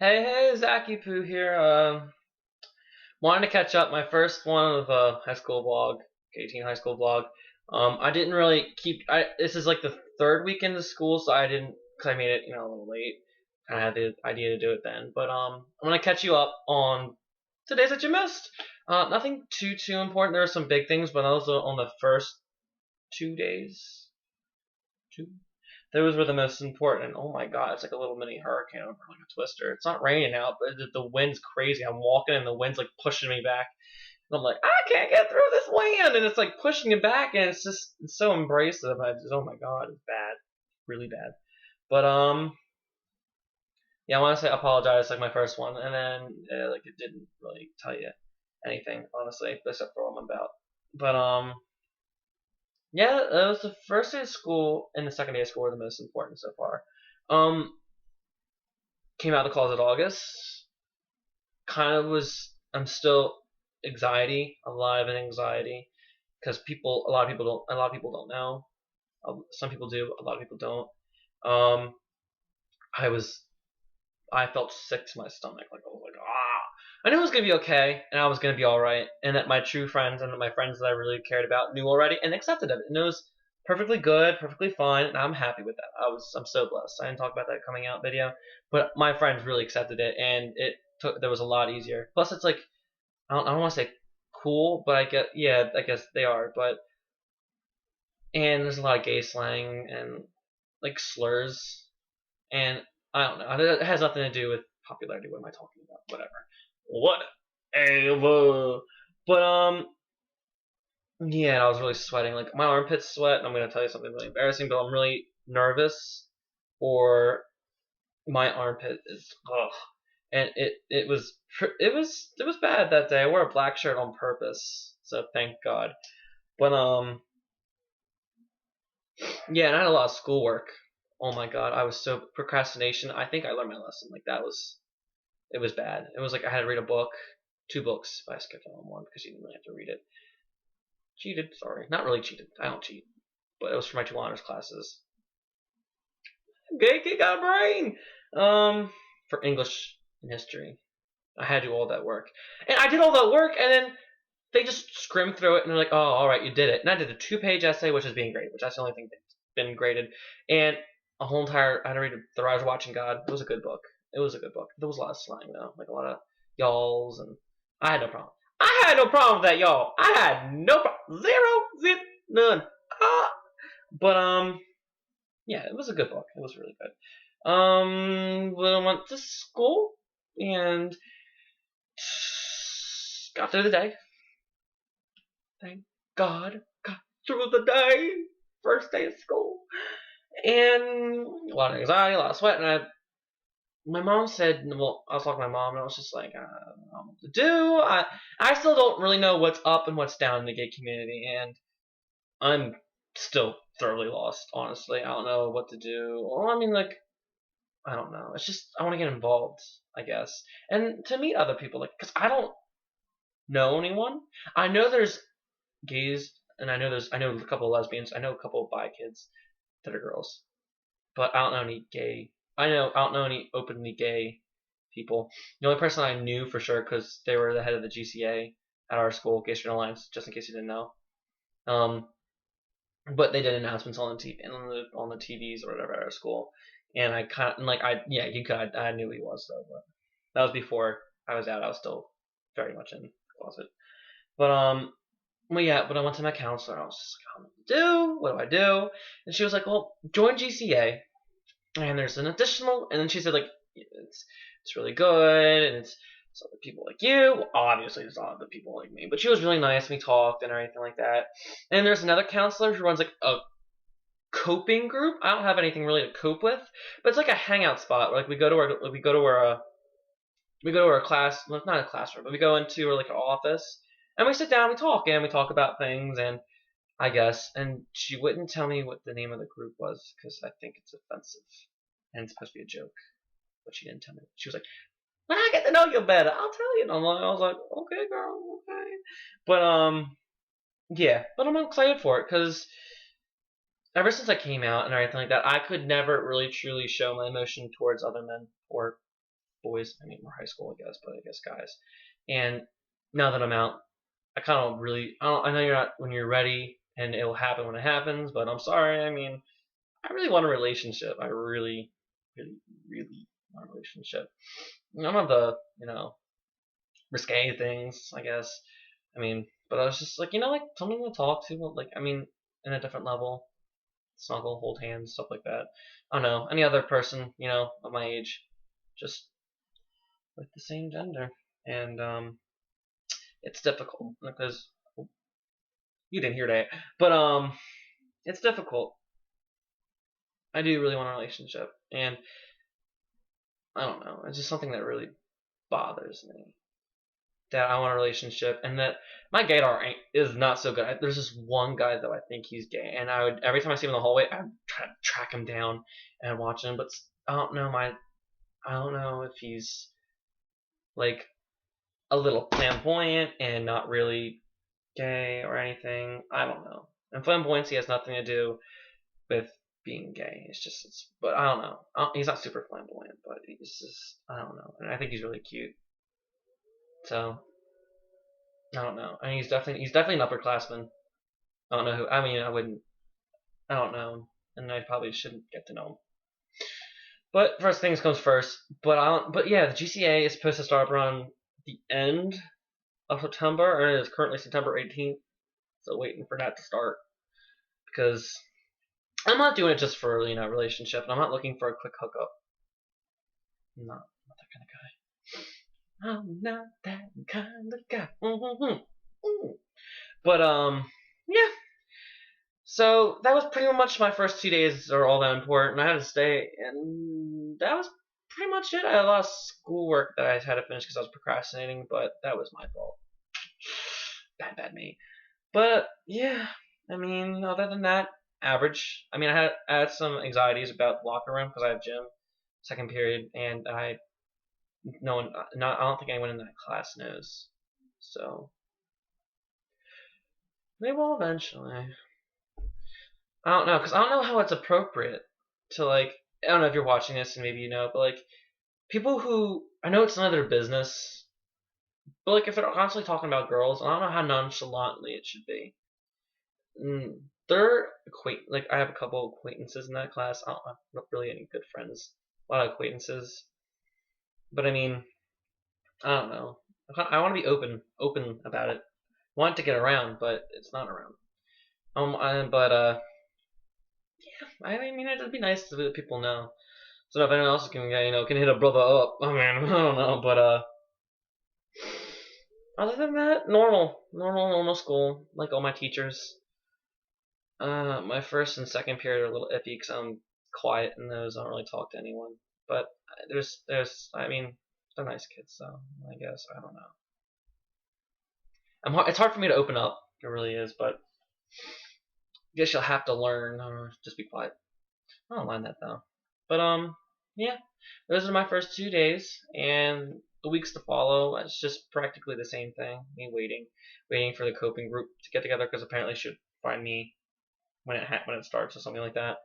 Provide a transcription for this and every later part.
Hey, hey, Zachyipoo here. Wanted to catch up. My first one of high school vlog, 18 high school vlog. I didn't really keep. This is like the third weekend of school, so I didn't, cause I made it, a little late. Kind of had the idea to do it then, but I'm gonna catch you up on today's that you missed. Nothing too important. There are some big things, but also on the first 2 days, two. Those were the most important. Oh my god, it's like a little mini hurricane over like a twister. It's not raining out, but the wind's crazy. I'm walking and the wind's like pushing me back. And I'm like, I can't get through this wind, and it's like pushing me back, and it's so abrasive. Oh my god, it's bad, really bad. But yeah, I want to say apologize, like my first one, and then like it didn't really tell you anything, honestly, except for what I'm about. But yeah, it was the first day of school and the second day of school were the most important so far. Um, Came out of the closet August. Kind of was. I'm still anxiety, a lot of anxiety, because a lot of people don't, know. Some people do, a lot of people don't. Um, I was, I felt sick to my stomach. Like I was like, ah. I knew it was gonna be okay, and I was gonna be all right, and that my true friends and my friends that I really cared about knew already and accepted it. And it was perfectly good, perfectly fine, and I'm happy with that. I'm so blessed. I didn't talk about that coming out video, but my friends really accepted it, and there was a lot easier. Plus, it's like I don't want to say cool, but I guess they are. But and there's a lot of gay slang and like slurs, and I don't know. It has nothing to do with popularity. What am I talking about? Whatever. But yeah, and I was really sweating. Like my armpits sweat. And I'm gonna tell you something really embarrassing, but I'm really nervous, or my armpit is ugh. And it was bad that day. I wore a black shirt on purpose, so thank God. But yeah, and I had a lot of schoolwork. Oh my God, I was so procrastination. I think I learned my lesson. Like it was bad. It was like I had to read a book, two books. If I skipped on one because you didn't really have to read it. Cheated, sorry, not really cheated. I don't cheat, but it was for my two honors classes. Gay got a brain. For English and history, I had to do all that work, and I did all that work, and then they just scrimmed through it, and they're like, "Oh, all right, you did it." And I did a two-page essay, which is being graded, which that's the only thing that's been graded, and a whole entire. I had to read The Rise of Watching God. It was a good book. It was a good book. There was a lot of slang though, like a lot of y'alls, and I had no problem. I had no problem with that, y'all. I had no problem. Zero, zip, none. Ah. But yeah, it was a good book. It was really good. But I went to school and got through the day. Thank God, got through the day. First day of school, and a lot of anxiety, a lot of sweat, and my mom said, well, I was talking to my mom, and I was just like, I don't know what to do. I still don't really know what's up and what's down in the gay community, and I'm still thoroughly lost, honestly. I don't know what to do. Well, I mean, like, I don't know. It's just, I want to get involved, I guess. And to meet other people, like, because I don't know anyone. I know there's gays, and I know a couple of lesbians, I know a couple of bi kids that are girls, but I don't know any gay. I don't know any openly gay people. The only person I knew for sure, because they were the head of the GCA at our school, Gay Student Alliance, just in case you didn't know. Um, but they did announcements on the TV and on the TVs or whatever at our school, and I kind of like I yeah you could I knew he was though, but that was before I was out. I was still very much in the closet, but well, yeah, but I went to my counselor. I was just like, what do I do? What do I do? And she was like, well, join GCA, and there's an additional. And then she said, like, it's really good, and it's other people like you. Well, obviously, there's other people like me, but she was really nice. We talked and everything like that. And there's another counselor who runs like a coping group. I don't have anything really to cope with, but it's like a hangout spot. Like we go to our class, well, not a classroom, but we go into like our office, and we sit down, we talk about things, and I guess, and she wouldn't tell me what the name of the group was because I think it's offensive and it's supposed to be a joke, but she didn't tell me. She was like, "When I get to know you better, I'll tell you." And I was like, "Okay, girl, okay." But yeah, but I'm excited for it because ever since I came out and everything like that, I could never really truly show my emotion towards other men or boys. I mean, more high school, I guess, but I guess guys. And now that I'm out, I kind of really, I know you're not when you're ready, and it will happen when it happens. But I'm sorry. I mean, I really want a relationship. I really, really, really want a relationship. None of the, risque things, I guess. I mean, but I was just like, like something to talk to, like, I mean, in a different level, snuggle, hold hands, stuff like that. I don't know, any other person, of my age, just with the same gender, and it's difficult because you didn't hear that, but it's difficult. I do really want a relationship, and I don't know, it's just something that really bothers me. That I want a relationship, and that my gaydar is not so good. There's this one guy that I think he's gay, and I would every time I see him in the hallway, I would try to track him down and watch him. But I don't know if he's like a little flamboyant and not really gay or anything. I don't know. And flamboyancy has nothing to do with being gay. But I don't know. He's not super flamboyant, but he's just, I don't know. And I think he's really cute. So I don't know. I mean, he's definitely an upperclassman. I don't know who. I mean, I don't know, and I probably shouldn't get to know him. But first things comes first. But yeah, the GCA is supposed to start around the end of September, and it is currently September 18th. So waiting for that to start because I'm not doing it just for relationship, and I'm not looking for a quick hookup. I'm not that kind of guy. I'm not that kind of guy. But yeah. So that was pretty much my first 2 days are all that important. I had to stay, and that was pretty much it. I had a lot of schoolwork that I had to finish because I was procrastinating, but that was my fault. Bad me. But yeah, I mean, other than that, average. I mean, I had some anxieties about locker room because I have gym second period, and I don't think anyone in that class knows. So they will eventually. I don't know, because I don't know how it's appropriate to, like, I don't know if you're watching this and maybe you know, but, like, people who, I know it's none of their business, but, like, if they're constantly talking about girls, I don't know how nonchalantly it should be. They're like, I have a couple acquaintances in that class. I don't have really any good friends. A lot of acquaintances. But, I mean, I don't know. I want to be open about it. I want it to get around, but it's not around. I mean, it'd be nice to let people know. So if anyone else can hit a brother up. I mean, I don't know, but other than that, normal school. Like all my teachers. My first and second period are a little iffy because I'm quiet in those. I don't really talk to anyone. But I mean, they're nice kids, so I guess I don't know. It's hard for me to open up. It really is, but I guess you'll have to learn or just be quiet. I don't mind that though. But yeah, those are my first 2 days, and the weeks to follow, it's just practically the same thing. Me waiting for the coping group to get together because apparently should find me when it starts or something like that.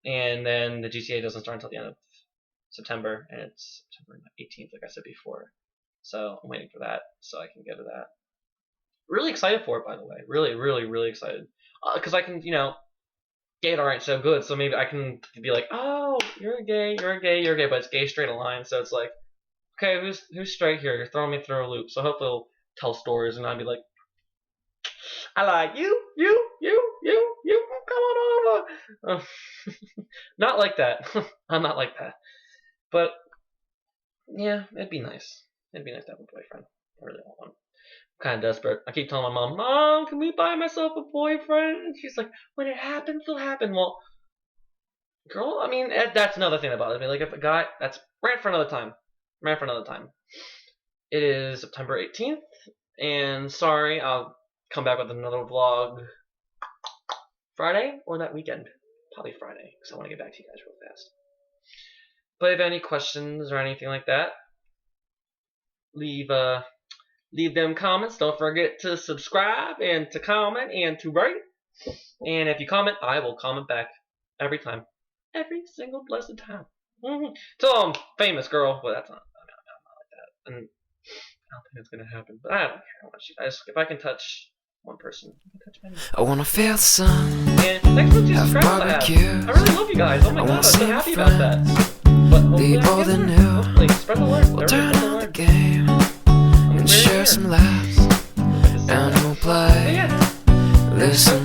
And then the GCA doesn't start until the end of September, and it's September 18th, like I said before. So I'm waiting for that so I can get to that. Really excited for it, by the way. Really, really, really excited because I can, gaydar aren't so good, so maybe I can be like, oh, you're gay, but it's gay straight line, so it's like, okay, who's straight here? You're throwing me through a loop, so hopefully they'll tell stories and I'll be like, I like you, come on over. Not like that. I'm not like that. But yeah, it'd be nice. It'd be nice to have a boyfriend. I really want one. Kind of desperate. I keep telling my mom, can we buy myself a boyfriend? And she's like, when it happens, it'll happen. Well, girl, I mean, that's another thing that bothers me. Like, if a guy, that's rant for another time. It is September 18th, and sorry, I'll come back with another vlog Friday or that weekend. Probably Friday, because I want to get back to you guys real fast. But if you have any questions or anything like that, leave them comments. Don't forget to subscribe and to comment and to rate. And if you comment, I will comment back every time. Every single blessed time. Till I'm famous, girl. Well, that's not. I'm not like that, and I don't think it's gonna happen. But I don't care how much you guys. If I can touch one person, I can touch many. I wanna feel the sun. And thanks for the subscribers I have. I really love you guys. Oh my god, I'm so happy about that. But hopefully I old and can. new. Hopefully, spread the word. We'll Everybody turn spread the on the word. game and share some laughs, and we'll play. But yeah. Listen